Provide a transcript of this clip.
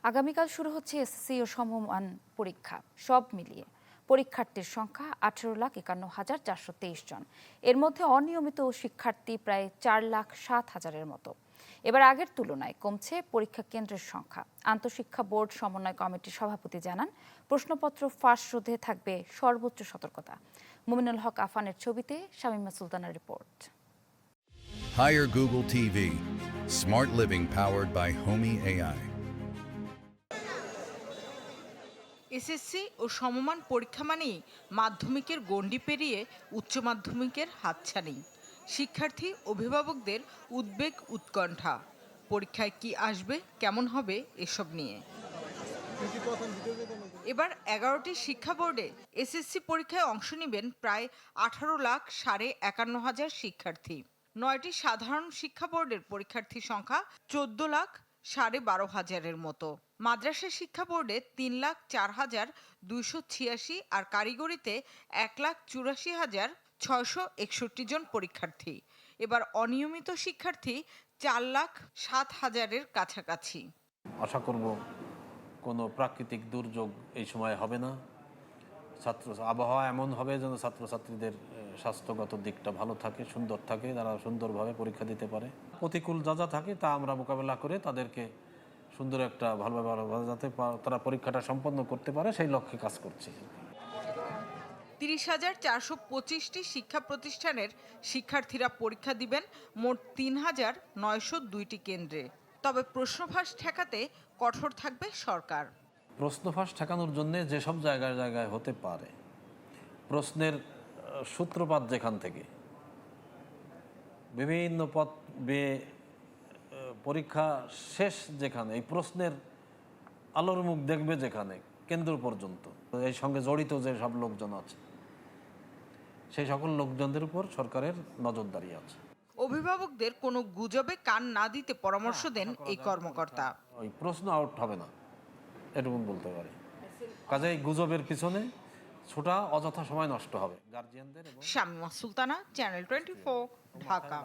আগামীকাল শুরু হচ্ছে এসএসসি ও সমমান পরীক্ষা। সব মিলিয়ে পরীক্ষার্থীর সংখ্যা 18,51,423 জন। এর মধ্যে অনিয়মিত শিক্ষার্থী প্রায় 4,07,000-এর মতো। এবার আগের তুলনায় কমছে পরীক্ষা কেন্দ্রের সংখ্যা। আন্তঃশিক্ষা বোর্ড সমন্বয় কমিটির সভাপতি জানান, প্রশ্নপত্র ফাঁস রোধে থাকবে সর্বোচ্চ সতর্কতা। মুমিনুল হক আফানের ছবিতে শামীমা সুলতানার report. Hire Google TV. Smart living powered by Homey AI. SSC ও সমমান পরীক্ষা মানেই মাধ্যমিকের গণ্ডি পেরিয়ে উচ্চ মাধ্যমিকের হাতছানি। শিক্ষার্থী অভিভাবকদের উদ্বেগ উৎকণ্ঠা। পরীক্ষায় কি আসবে, কেমন হবে এসব নিয়ে। এবার 11টি শিক্ষা বোর্ডে এসএসসি পরীক্ষায় অংশ নেবেন প্রায় 18,51,000 শিক্ষার্থী। 9টি সাধারণ শিক্ষা বোর্ডের পরীক্ষার্থী সংখ্যা 14,12,500-এর মতো। মাদ্রাসা শিক্ষা বোর্ডে 3,04,286 আর কারিগরিতে 1,84,661 জন পরীক্ষার্থী। এবার অনিয়মিত শিক্ষার্থী 4,07,000-এর কাছাকাছি। আশা করব কোনো প্রাকৃতিক দুর্যোগ এই সময় হবে না। আবহাওয়া এমন হবে যেন ছাত্রছাত্রীদের স্বাস্থ্যগত দিকটা ভালো থাকে, সুন্দর থাকে, তারা সুন্দরভাবে পরীক্ষা দিতে পারে। প্রতিকূল যা যা থাকে তা আমরা মোকাবেলা করে তাদেরকে সুন্দর একটা ভালোভাবে যাতে তারা পরীক্ষাটা সম্পন্ন করতে পারে সেই লক্ষ্যে কাজ করছি। 30,425টি শিক্ষা প্রতিষ্ঠানের শিক্ষার্থীরা পরীক্ষা দিবেন মোট 3,902টি কেন্দ্রে। তবে প্রশ্নফাঁস ঠেকাতে কঠোর থাকবে সরকার। প্রশ্নফাঁস ঠেকানোর জন্য যেসব জায়গায় জায়গায় হতে পারে, প্রশ্নের সূত্রপাত যেখান থেকে বিভিন্ন পথ বেয়ে পরীক্ষা শেষ যেখানে, এই প্রশ্নের আলোর মুখ দেখবে যেখানে কেন্দ্র পর্যন্ত, এই সঙ্গে জড়িত যে সব লোকজন আছে সেই সকল লোকজনদের উপর সরকারের নজরদারি আছে। অভিভাবকদের কোনো গুজবে কান না দিতে পরামর্শ দেন এই কর্মকর্তা। ওই প্রশ্ন আউট হবে না এটুকু বলতে পারি। কাজেই গুজবের পিছনে ছোটা অযথা সময় নষ্ট হবে গার্জিয়ানদের। শামীমা সুলতানা, চ্যানেল 24, ঢাকা।